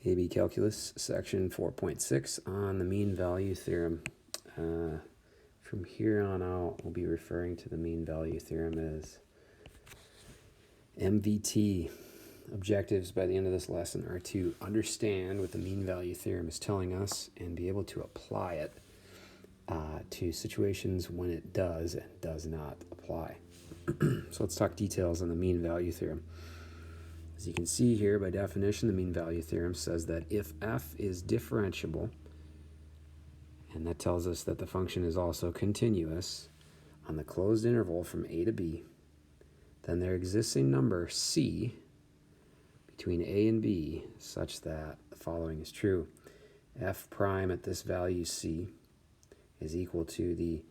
AB Calculus, section 4.6 on the mean value theorem. From here on out, we'll be referring to the mean value theorem as MVT. Objectives by the end of this lesson are to understand what the mean value theorem is telling us and be able to apply it to situations when it does and does not apply. So let's talk details on the mean value theorem. As you can see here, by definition, the mean value theorem says that if f is differentiable, and that tells us that the function is also continuous on the closed interval from a to b, then there exists a number c between a and b such that the following is true. F prime at this value c is equal to the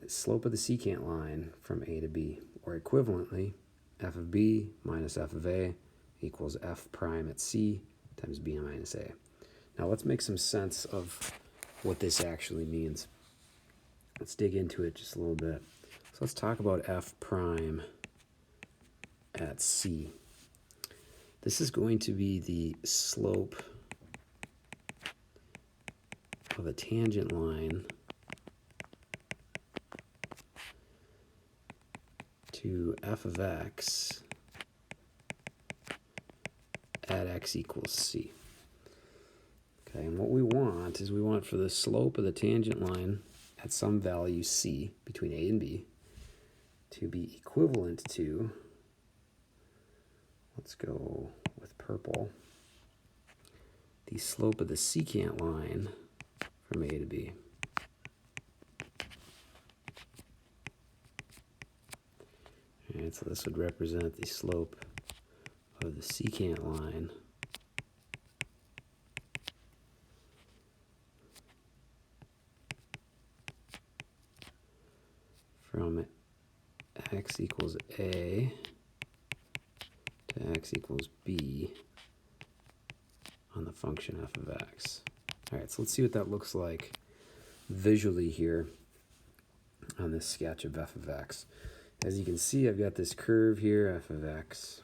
slope of the secant line from a to b, or equivalently, f of b minus f of a equals f prime at c times b minus a. Now let's make some sense of what this actually means. Let's dig into it just a little bit. So let's talk about f prime at c. This is going to be the slope of a tangent line to f of x at x equals c. Okay, and what we want is we want for the slope of the tangent line at some value c between a and b to be equivalent to, let's go with purple, the slope of the secant line from a to b. Alright, so this would represent the slope of the secant line from x equals a to x equals b on the function f of x. Alright, so let's see what that looks like visually here on this sketch of f of x. As you can see, I've got this curve here, f of x,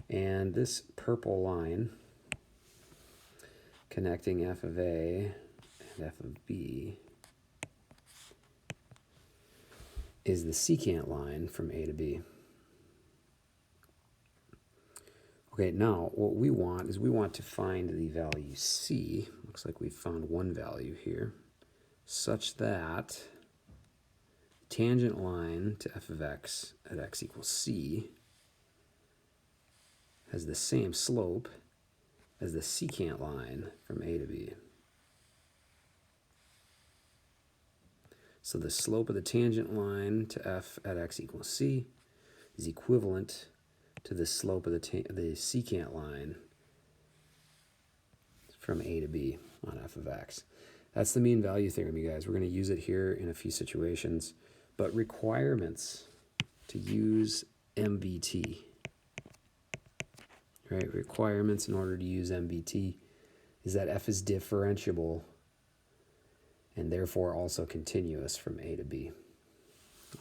and this purple line connecting f of a and f of b is the secant line from a to b. Okay, now what we want is we want to find the value c. Looks like we've found one value here, such that tangent line to f of x at x equals c has the same slope as the secant line from a to b. So the slope of the tangent line to f at x equals c is equivalent to the slope of the secant line from a to b on f of x. That's the mean value theorem, you guys. We're going to use it here in a few situations. But requirements to use MVT, right? Requirements in order to use MVT is that f is differentiable and therefore also continuous from a to b.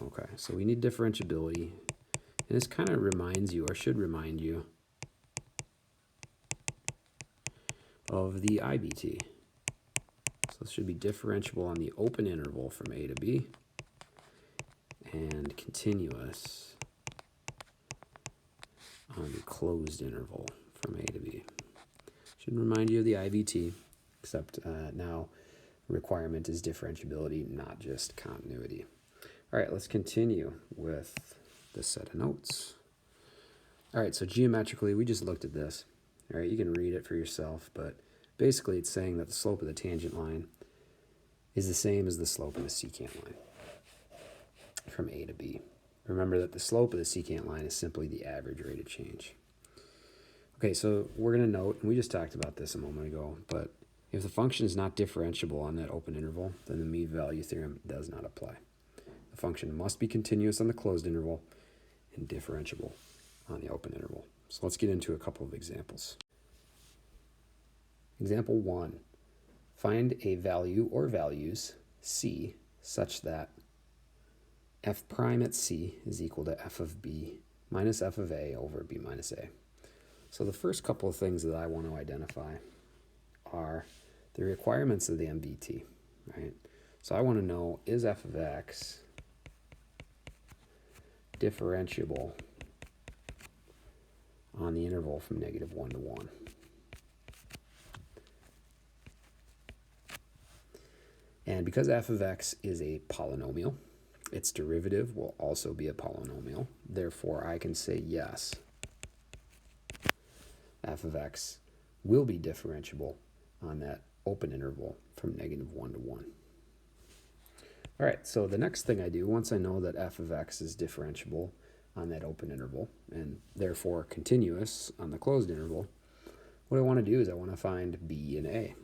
Okay, so we need differentiability. And this kind of reminds you, or should remind you, of the IVT. So this should be differentiable on the open interval from a to b and continuous on the closed interval from a to b. Should remind you of the IVT, except now requirement is differentiability, not just continuity. All right, let's continue with this set of notes. All right, so geometrically, we just looked at this. All right, you can read it for yourself, but basically it's saying that the slope of the tangent line is the same as the slope of the secant line from a to b. Remember that the slope of the secant line is simply the average rate of change. Okay, so we're going to note, and we just talked about this a moment ago, but if the function is not differentiable on that open interval, then the mean value theorem does not apply. The function must be continuous on the closed interval and differentiable on the open interval. So let's get into a couple of examples. Example 1. Find a value or values c such that f prime at c is equal to f of b minus f of a over b minus a. So the first couple of things that I want to identify are the requirements of the MVT, right? So I want to know, is f of x differentiable on the interval from -1 to 1? And because f of x is a polynomial, its derivative will also be a polynomial. Therefore, I can say yes, f of x will be differentiable on that open interval from -1 to 1. All right, so the next thing I do, once I know that f of x is differentiable on that open interval, and therefore continuous on the closed interval, what I want to do is I want to find b and a.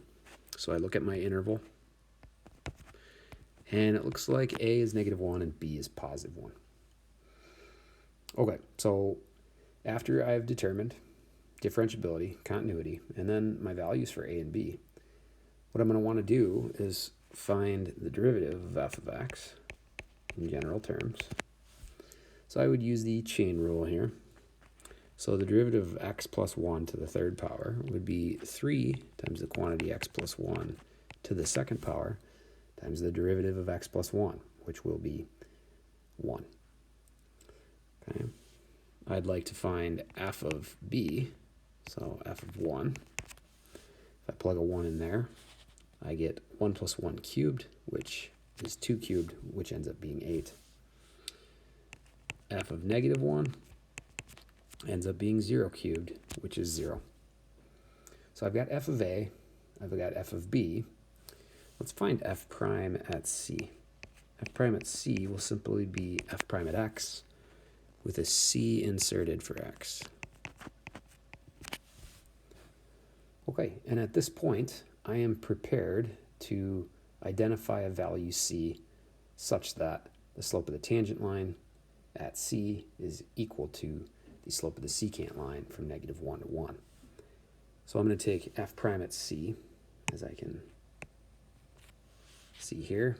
So I look at my interval, and it looks like a is -1 and b is +1. Okay, so after I've determined differentiability, continuity, and then my values for a and b, what I'm going to want to do is find the derivative of f of x in general terms. So I would use the chain rule here. So the derivative of x plus 1 to the third power would be 3 times the quantity x plus 1 to the second power times the derivative of x plus 1, which will be 1. Okay. I'd like to find f of b, so f of 1. If I plug a 1 in there, I get 1 plus 1 cubed, which is 2 cubed, which ends up being 8. F of -1 ends up being 0 cubed, which is 0. So I've got f of a, I've got f of b. Let's find f prime at c. F prime at c will simply be f prime at x with a c inserted for x. Okay, and at this point, I am prepared to identify a value c such that the slope of the tangent line at c is equal to the slope of the secant line from -1 to 1. So I'm going to take f prime at c, as I can see here,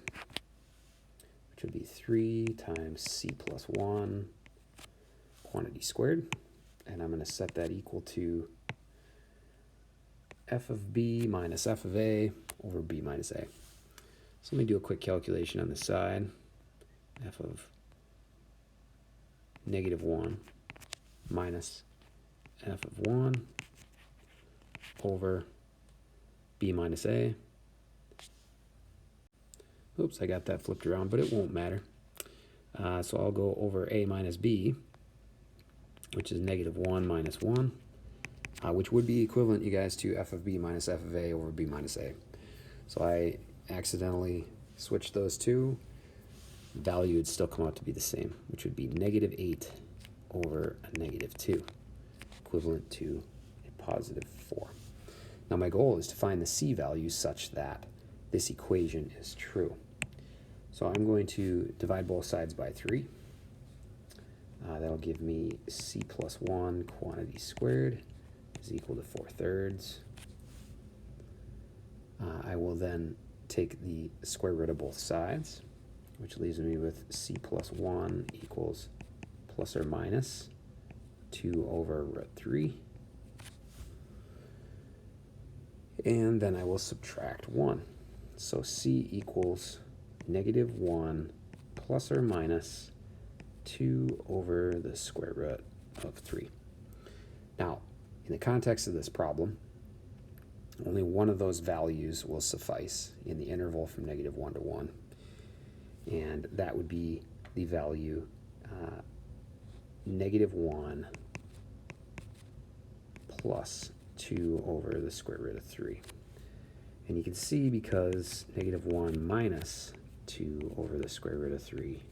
which would be 3 times c plus 1 quantity squared, and I'm going to set that equal to f of b minus f of a over b minus a. So let me do a quick calculation on the side. F of -1 minus f of 1 over b minus a. Oops, I got that flipped around, but it won't matter. So I'll go over a minus b, which is -1 minus 1, which would be equivalent, you guys, to f of b minus f of a over b minus a. So I accidentally switched those two. Value would still come out to be the same, which would be -8 over a -2, equivalent to a +4. Now my goal is to find the c value such that this equation is true. So I'm going to divide both sides by 3. That'll give me c plus 1 quantity squared is equal to 4/3. I will then take the square root of both sides, which leaves me with c plus 1 equals plus or minus 2 over root 3. And then I will subtract 1. So c equals -1 plus or minus 2 over the square root of 3. Now, in the context of this problem, only one of those values will suffice in the interval from -1 to 1. And that would be the value -1 plus 2 over the square root of 3. And you can see because -1 minus 2 over the square root of 3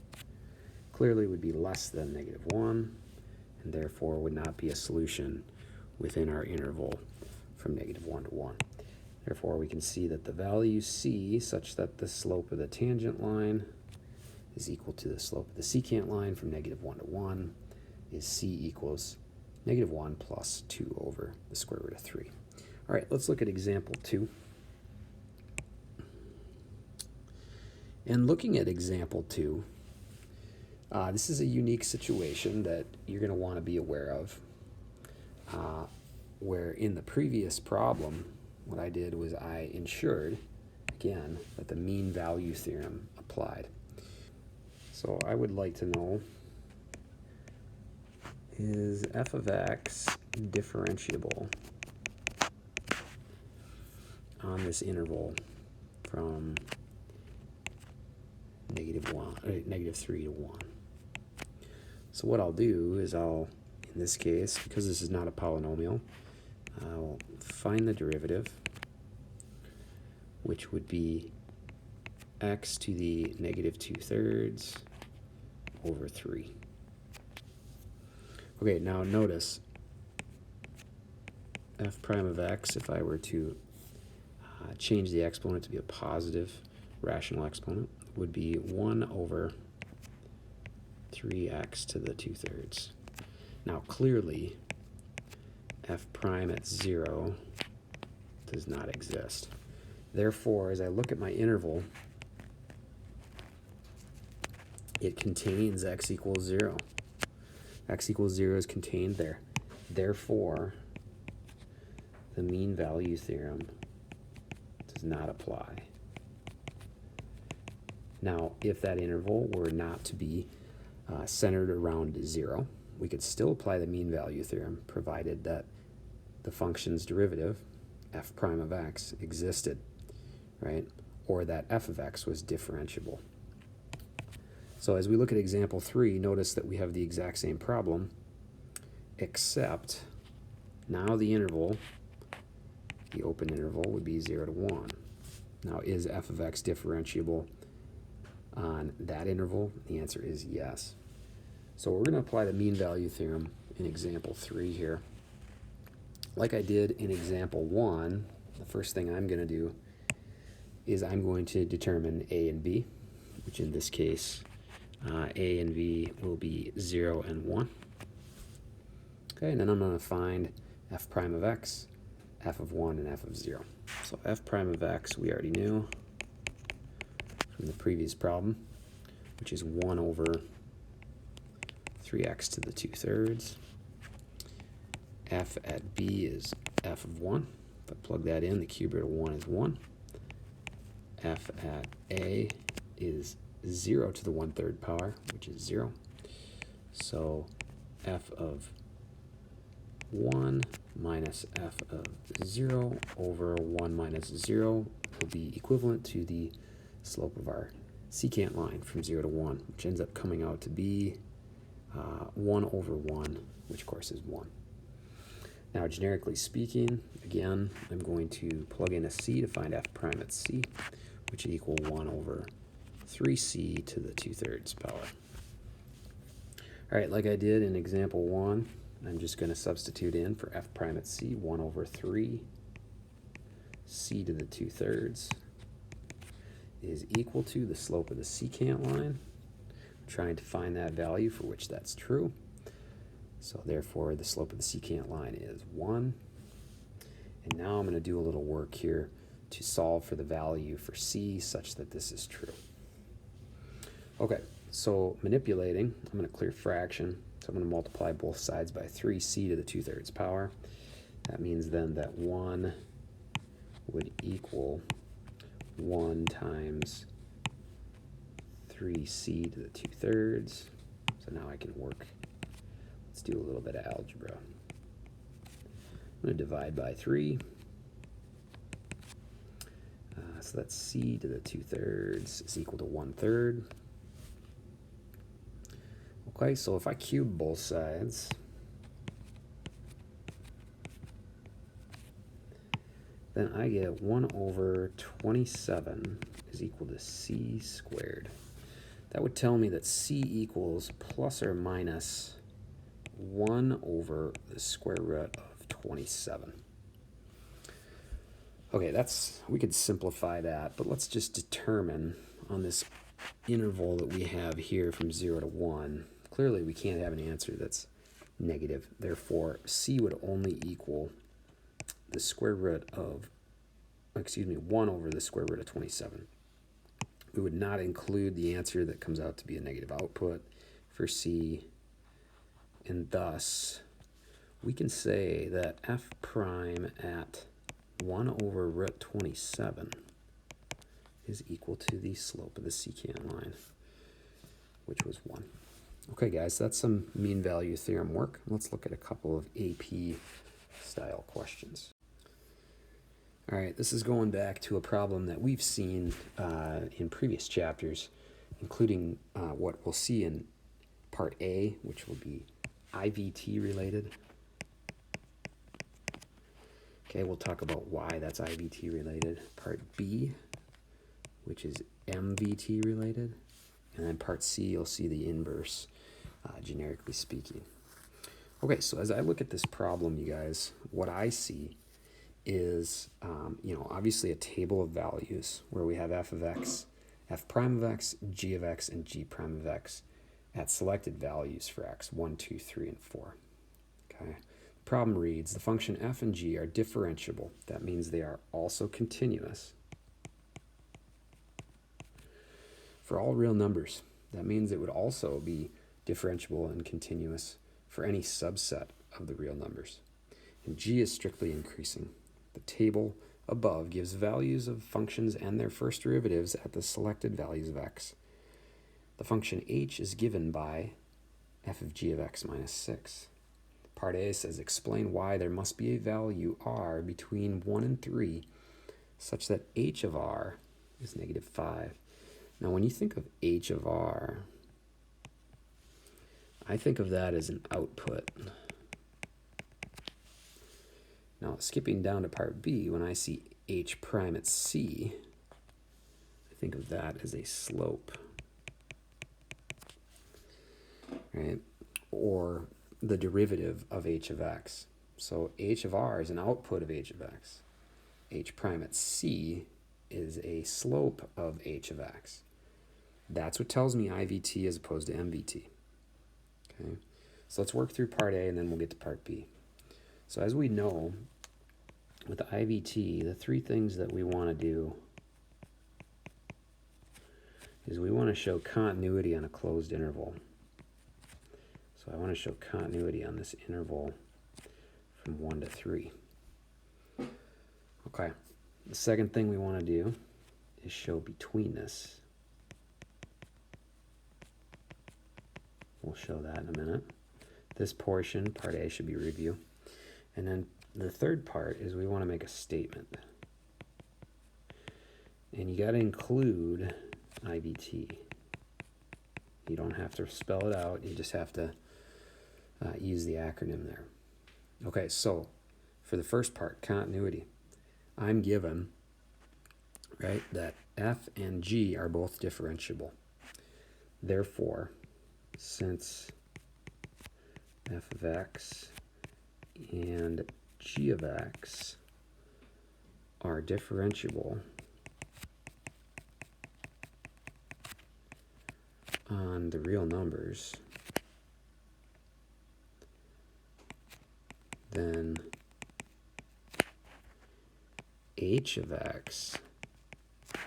clearly would be less than -1, and therefore would not be a solution within our interval from -1 to 1. Therefore, we can see that the value c, such that the slope of the tangent line is equal to the slope of the secant line from -1 to 1, is c equals -1 plus 2 over the square root of 3. All right, let's look at example 2. And looking at example 2, this is a unique situation that you're going to want to be aware of. where in the previous problem, what I did was I ensured, again, that the mean value theorem applied. So I would like to know, is f of x differentiable on this interval from -3 to 1? So what I'll do is in this case, because this is not a polynomial, I'll find the derivative, which would be x to the -2/3 over 3. Okay, now notice f prime of x, if I were to change the exponent to be a positive rational exponent, would be 1 over 3x to the 2/3. Now clearly, f prime at 0 does not exist. Therefore, as I look at my interval, it contains x equals 0. X equals 0 is contained there. Therefore, the mean value theorem does not apply. Now, if that interval were not to be centered around 0, we could still apply the mean value theorem, provided that the function's derivative, f prime of x, existed, right? Or that f of x was differentiable. So as we look at example 3, notice that we have the exact same problem, except now the interval, the open interval, would be 0 to 1. Now, is f of x differentiable on that interval? The answer is yes. So we're going to apply the mean value theorem in example 3 here. Like I did in example 1, the first thing I'm going to do is I'm going to determine a and b, which in this case, a and b will be 0 and 1. Okay, and then I'm going to find f prime of x, f of 1, and f of 0. So f prime of x we already knew from the previous problem, which is 1 over 3x to the 2/3. F at b is f of 1. If I plug that in, the cube root of 1 is 1. F at a is 0 to the 1/3 power, which is 0. So f of 1 minus f of 0 over 1 minus 0 will be equivalent to the slope of our secant line from 0 to 1, which ends up coming out to be 1 over 1, which of course is 1. Now, generically speaking, again, I'm going to plug in a c to find f prime at c, which would equal 1 over 3c to the 2/3 power. All right, like I did in example 1, I'm just going to substitute in for f prime at c, 1 over 3 c to the 2/3 is equal to the slope of the secant line. I'm trying to find that value for which that's true. So therefore, the slope of the secant line is 1. And now I'm going to do a little work here to solve for the value for c such that this is true. Okay, so manipulating, I'm going to clear fraction. So I'm going to multiply both sides by 3c to the 2/3 power. That means then that 1 would equal 1 times 3c to the 2/3. So now I can work. Let's do a little bit of algebra. I'm going to divide by 3. So that's c to the 2/3 is equal to 1/3. Okay, so if I cube both sides, then I get 1 over 27 is equal to c squared. That would tell me that c equals plus or minus 1 over the square root of 27. Okay, we could simplify that, but let's just determine on this interval that we have here from 0 to 1. Clearly, we can't have an answer that's negative. Therefore, c would only equal the square root of, 1 over the square root of 27. We would not include the answer that comes out to be a negative output for c, and thus we can say that f prime at 1 over root 27 is equal to the slope of the secant line, which was 1. Okay, guys, that's some mean value theorem work. Let's look at a couple of AP style questions. All right, this is going back to a problem that we've seen in previous chapters, including what we'll see in part A, which will be IVT related. Okay, we'll talk about why that's IVT related. Part B, which is MVT related. And then part C, you'll see the inverse, generically speaking. Okay, so as I look at this problem, you guys, what I see is, obviously a table of values where we have f of x, f prime of x, g of x, and g prime of x at selected values for x, 1, 2, 3, and 4. Okay. The problem reads, the function f and g are differentiable. That means they are also continuous for all real numbers. That means it would also be differentiable and continuous for any subset of the real numbers. And g is strictly increasing. The table above gives values of functions and their first derivatives at the selected values of x. The function h is given by f of g of x minus 6. Part A says, explain why there must be a value r between 1 and 3 such that h of r is negative 5. Now, when you think of h of r, I think of that as an output. Now, skipping down to part B, when I see h prime at c, I think of that as a slope, right? Or the derivative of h of x. So h of r is an output of h of x. H prime at c is a slope of h of x. That's what tells me IVT as opposed to MVT. Okay, so let's work through part A and then we'll get to part B. So as we know, with IVT, the three things that we want to do is we want to show continuity on a closed interval. So I want to show continuity on this interval from 1 to 3. Okay, the second thing we want to do is show betweenness. We'll show that in a minute. This portion, part A, should be review. And then the third part is we want to make a statement. And you got to include IVT. You don't have to spell it out. You just have to use the acronym there. Okay, so for the first part, continuity, I'm given, right, that f and g are both differentiable. Therefore, since f of x and g of x are differentiable on the real numbers, then h of x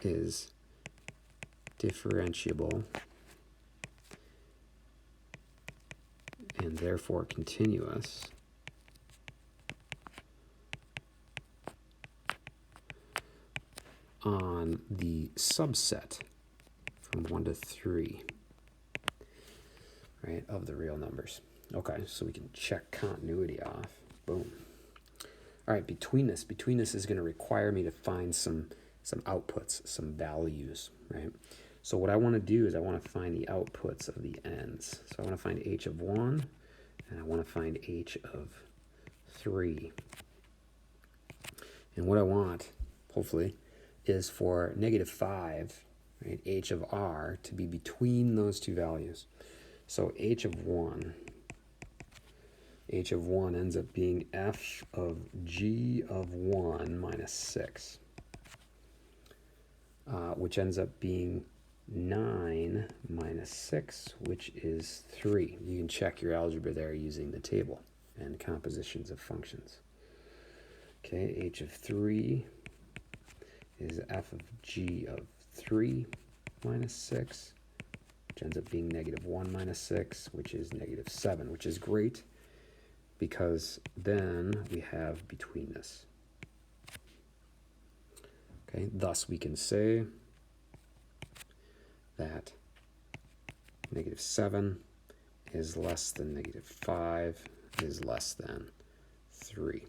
is differentiable and therefore continuous on the subset from 1 to 3, right, of the real numbers. Okay, so we can check continuity off. Boom. All right, betweenness. Betweenness is going to require me to find some outputs, some values, right? So what I want to do is I want to find the outputs of the ends. So I want to find h of 1, and I want to find h of 3. And what I want, hopefully, is for negative 5, right, h of r, to be between those two values. So h of 1 ends up being f of g of 1 minus 6, which ends up being 9 minus 6, which is 3. You can check your algebra there using the table and compositions of functions. Okay, h of 3 is f of g of 3 minus 6, which ends up being negative 1 minus 6, which is negative 7, which is great because then we have betweenness. Okay, thus we can say that -7 is less than -5 is less than 3.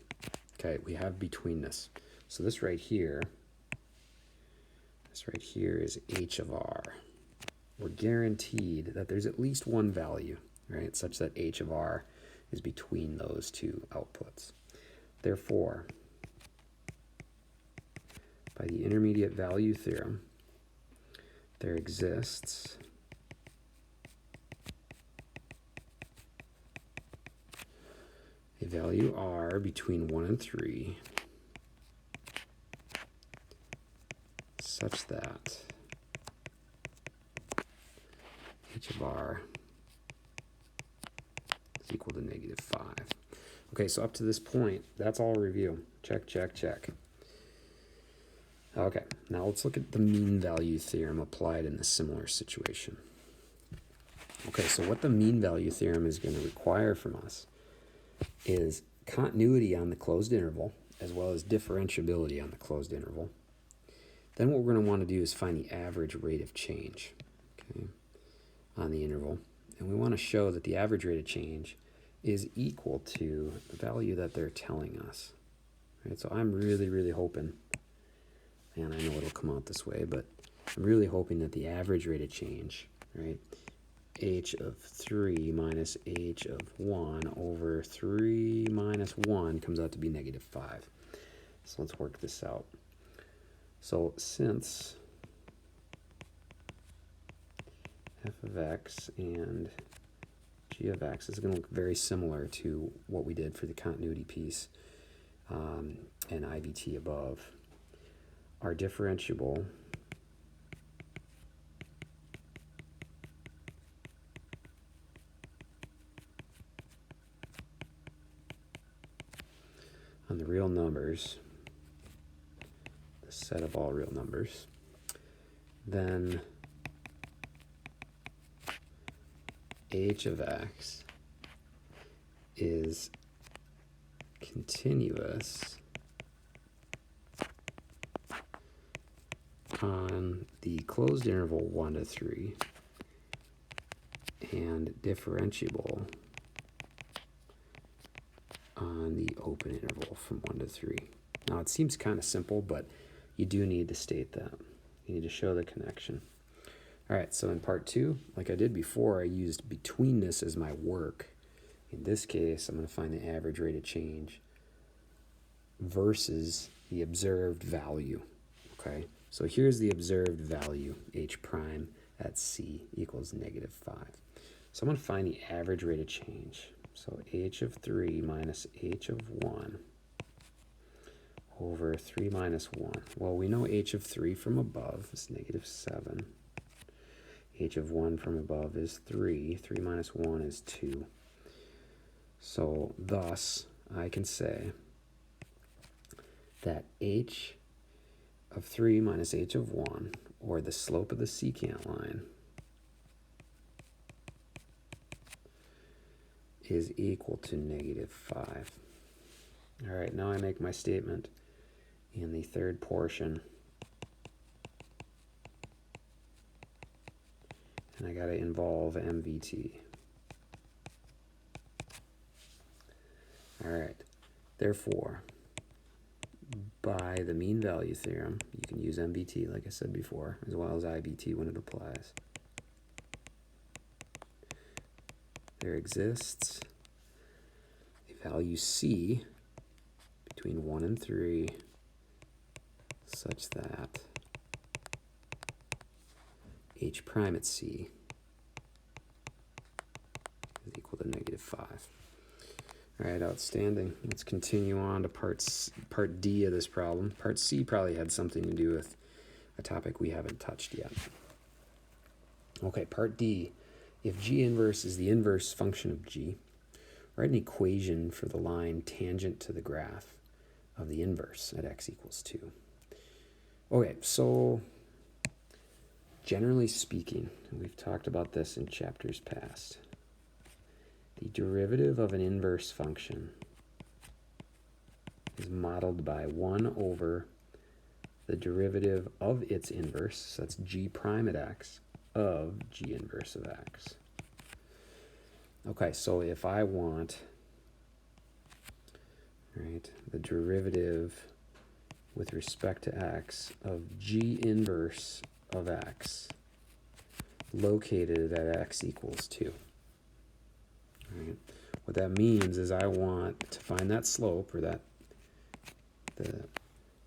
Okay, we have betweenness. So this right here is h of r. We're guaranteed that there's at least one value, right, such that h of r is between those two outputs. Therefore, by the intermediate value theorem, there exists a value r between 1 and 3 such that h of r is equal to -5. Okay, so up to this point, that's all review. Check, check, check. Okay, now let's look at the mean value theorem applied in a similar situation. Okay, so what the mean value theorem is going to require from us is continuity on the closed interval as well as differentiability on the closed interval. Then what we're going to want to do is find the average rate of change, okay, on the interval. And we want to show that the average rate of change is equal to the value that they're telling us. Right? So I'm really hoping, and I know it'll come out this way, but I'm really hoping that the average rate of change, right, h of 3 minus h of 1 over 3 minus 1 comes out to be -5. So let's work this out. So since f of x and g of x is going to look very similar to what we did for the continuity piece and IBT above, are differentiable on the real numbers, the set of all real numbers, then h of x is continuous on the closed interval 1 to 3 and differentiable on the open interval from 1 to 3. Now it seems kind of simple, but you do need to state that. You need to show the connection. All right, so in part 2, like I did before, I used betweenness as my work. In this case, I'm going to find the average rate of change versus the observed value, okay? So here's the observed value, h prime at c equals -5. So I'm going to find the average rate of change. So h of 3 minus h of 1 over 3 minus 1. Well, we know h of 3 from above is -7. H of 1 from above is 3. 3 minus 1 is 2. So thus, I can say that h of 3 minus h of 1, or the slope of the secant line, is equal to -5. All right, now I make my statement in the third portion. And I got to involve MVT. All right, therefore, by the mean value theorem, you can use MVT, like I said before, as well as IBT when it applies. There exists a value C between 1 and 3 such that h prime at c is equal to -5. All right, outstanding. Let's continue on to part D of this problem. Part C probably had something to do with a topic we haven't touched yet. Okay, part D. If g inverse is the inverse function of g, write an equation for the line tangent to the graph of the inverse at x equals 2. Okay, so generally speaking, we've talked about this in chapters past, The derivative of an inverse function is modeled by 1 over the derivative of its inverse, so that's g prime at x, of g inverse of x. Okay, so if I want, right, the derivative with respect to x of g inverse of x located at x equals 2. Right. What that means is I want to find that slope, or the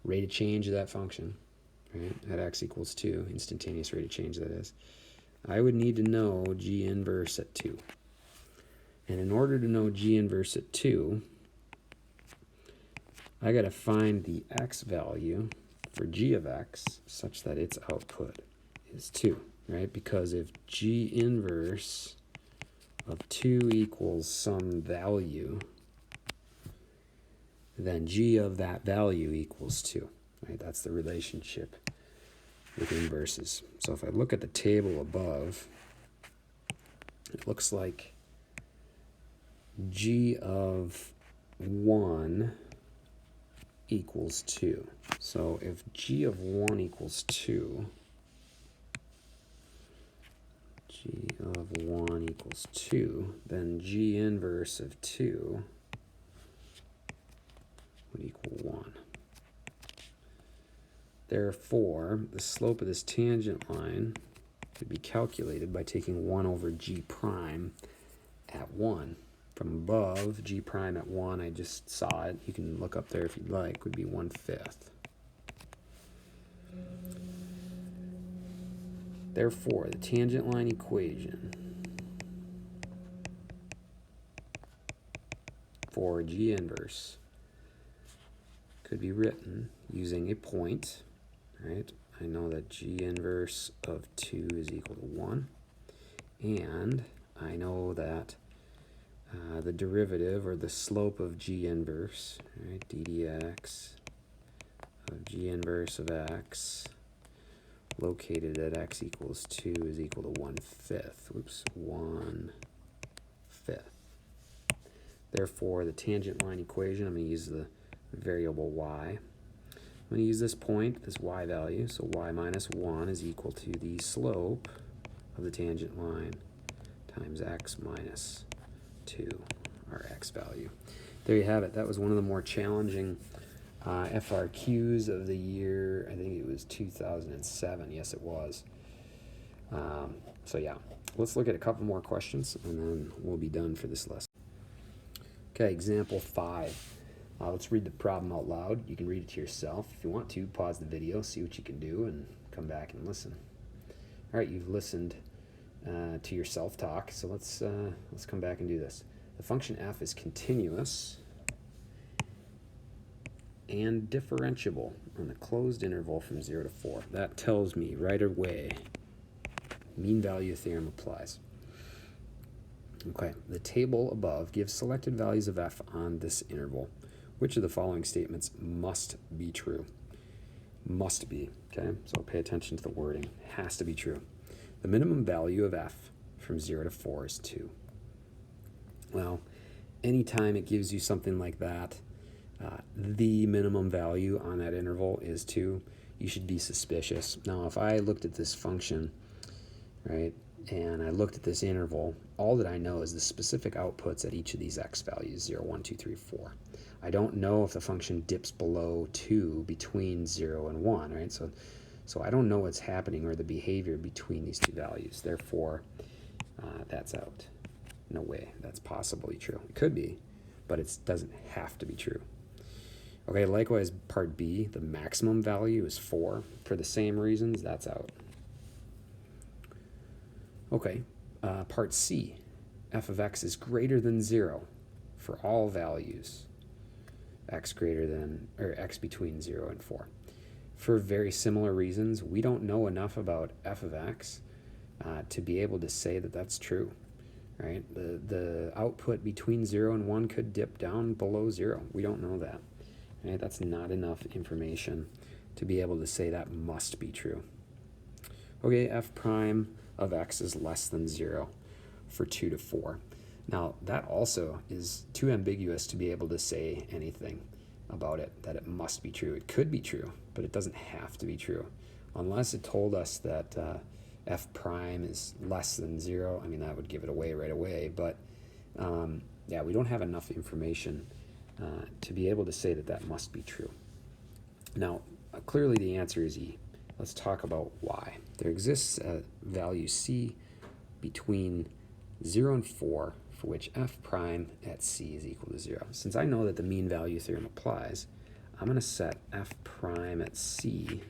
rate of change of that function, right, at x equals 2, instantaneous rate of change that is. I would need to know g inverse at 2. And in order to know g inverse at 2, I got to find the x value for g of x such that its output is 2, right? Because if g inverse of 2 equals some value, then g of that value equals 2, right? That's the relationship with inverses. So if I look at the table above, it looks like g of 1 equals 2. So if g of 1 equals 2, g of 1 equals 2, then g inverse of 2 would equal 1. Therefore, the slope of this tangent line could be calculated by taking 1 over g prime at 1. From above, g prime at 1, I just saw it. You can look up there if you'd like, would be 1/5. Therefore, the tangent line equation for g inverse could be written using a point, right? I know that g inverse of 2 is equal to 1. And I know that the derivative, or the slope of g inverse, right, d dx of g inverse of x located at x equals 2 is equal to 1/5. Oops, 1/5. Therefore, the tangent line equation, I'm going to use the variable y. I'm going to use this point, this y value, so y minus 1 is equal to the slope of the tangent line times x minus 2, our x value. There you have it. That was one of the more challenging FRQs of the year. I think it was 2007. Yes, it was. So yeah, let's look at a couple more questions, and then we'll be done for this lesson. Okay, example 5. Let's read the problem out loud. You can read it to yourself. If you want to, pause the video, see what you can do, and come back and listen. All right, you've listened to your self-talk, so let's come back and do this. The function f is continuous and differentiable on the closed interval from 0 to 4. That tells me right away mean value theorem applies. Okay, the table above gives selected values of f on this interval. Which of the following statements must be true? Must be, okay? So pay attention to the wording. Has to be true. The minimum value of f from 0 to 4 is 2. Well, anytime it gives you something like that, the minimum value on that interval is 2, you should be suspicious. Now, if I looked at this function, right, and I looked at this interval, all that I know is the specific outputs at each of these x values, 0, 1, 2, 3, 4. I don't know if the function dips below 2 between 0 and 1, right? So I don't know what's happening or the behavior between these two values. Therefore, that's out. No way that's possibly true. It could be, but it doesn't have to be true. Okay, likewise, part B, the maximum value is 4. For the same reasons, that's out. Okay, part C, f of x is greater than 0 for all values x greater than, or x between 0 and 4. For very similar reasons, we don't know enough about f of x to be able to say that that's true, right? The output between 0 and 1 could dip down below 0. We don't know that, right? That's not enough information to be able to say that must be true. Okay, f prime of x is less than 0 for 2 to 4. Now, that also is too ambiguous to be able to say anything about it, that it must be true. It could be true, but it doesn't have to be true. Unless it told us that f prime is less than 0, I mean, that would give it away right away. But yeah, we don't have enough information to be able to say that that must be true. Now, clearly the answer is E. Let's talk about why. There exists a value C between 0 and 4 for which f prime at C is equal to 0. Since I know that the mean value theorem applies, I'm going to set f prime at C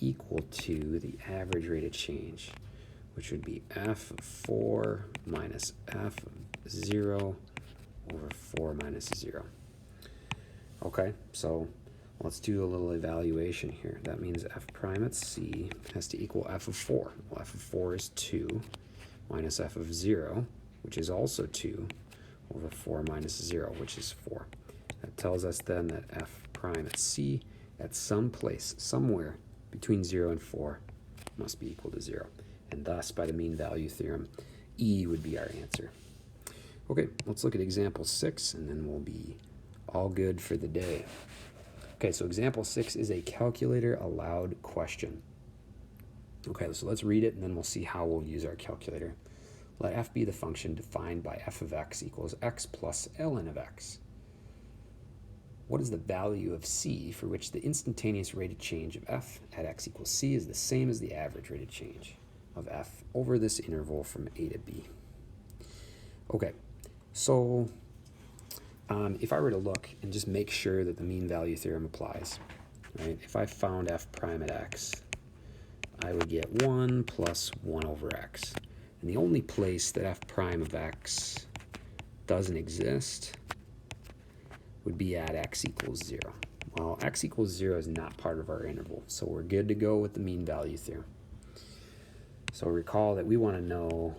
equal to the average rate of change, which would be f of 4 minus f of 0 over 4 minus 0. Okay, so let's do a little evaluation here. That means f prime at C has to equal f of 4. Well, f of 4 is 2 minus f of 0, which is also 2, over 4 minus 0, which is 4. That tells us then that f prime at C at some place, somewhere between 0 and 4, must be equal to 0. And thus, by the mean value theorem, E would be our answer. Okay, let's look at example 6, and then we'll be all good for the day. Okay, so example 6 is a calculator allowed question. Okay, so let's read it, and then we'll see how we'll use our calculator. Let f be the function defined by f of x equals x plus ln of x. What is the value of c for which the instantaneous rate of change of f at x equals c is the same as the average rate of change of f over this interval from a to b? Okay, so if I were to look and just make sure that the mean value theorem applies, right? If I found f prime at x, I would get 1 plus 1 over x. And the only place that f prime of x doesn't exist would be at x equals 0. Well, x equals 0 is not part of our interval, so we're good to go with the mean value theorem. So recall that we want to know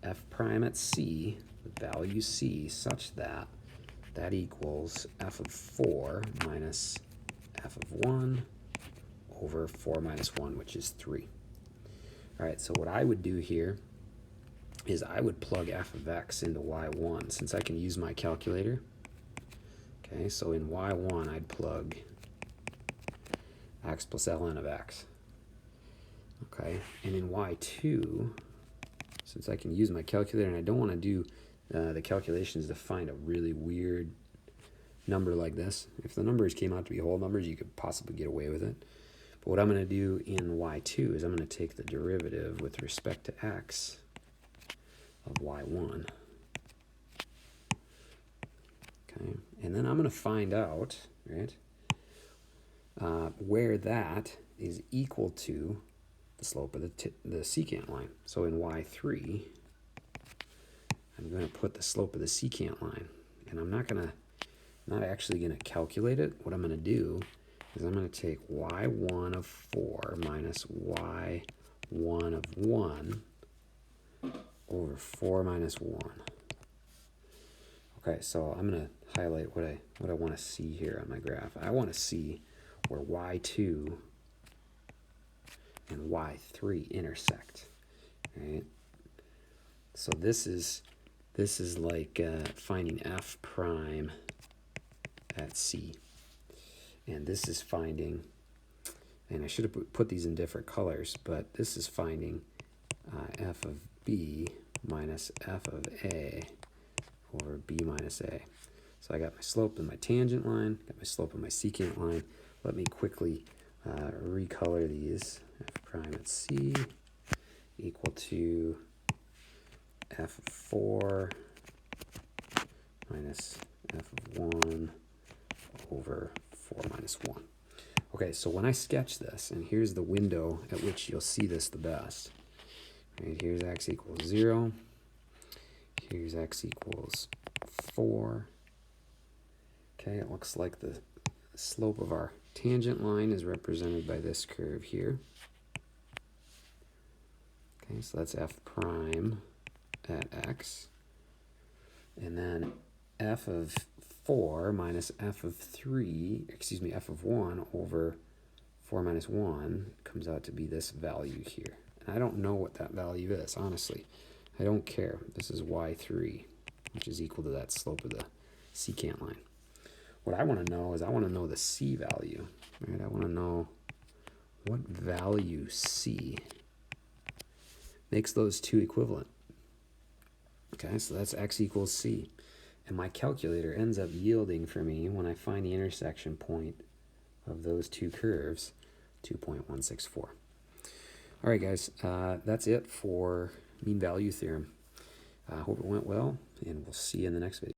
f prime at c, the value c, such that that equals f of 4 minus f of 1 over 4 minus 1, which is 3. All right, so what I would do here is I would plug f of x into y1, since I can use my calculator. Okay, so in y1, I'd plug x plus ln of x. Okay, and in y2, since I can use my calculator and I don't want to do the calculations to find a really weird number like this. If the numbers came out to be whole numbers, you could possibly get away with it. But what I'm going to do in y2 is I'm going to take the derivative with respect to x of y1. Okay, and then I'm going to find out, right, where that is equal to the slope of the secant line. So in y3, I'm going to put the slope of the secant line, and I'm not actually going to calculate it. What I'm going to do is I'm going to take y1 of 4 minus y1 of 1 over 4 minus 1. Okay, so I'm going to highlight what I want to see here on my graph. I want to see where y2 and y3 intersect. Right? So this is like finding f prime at c. And this is finding, and I should have put these in different colors, but this is finding f of b minus f of a over b minus a. So I got my slope and my tangent line, got my slope and my secant line. Let me quickly recolor these. F prime at c equal to f of 4 minus f of 1 over 4 minus 1. Okay, so when I sketch this, and here's the window at which you'll see this the best. Right, here's x equals 0. Here's x equals 4. Okay, it looks like the slope of our tangent line is represented by this curve here. Okay, so that's f prime at x. And then f of 4 minus f of 1 over 4 minus 1 comes out to be this value here. And I don't know what that value is, honestly. I don't care. This is y3, which is equal to that slope of the secant line. What I want to know is I want to know the c value. Right? I want to know what value c makes those two equivalent. Okay, so that's x equals c. And my calculator ends up yielding for me, when I find the intersection point of those two curves, 2.164. All right, guys, that's it for mean value theorem. I hope it went well, and we'll see you in the next video.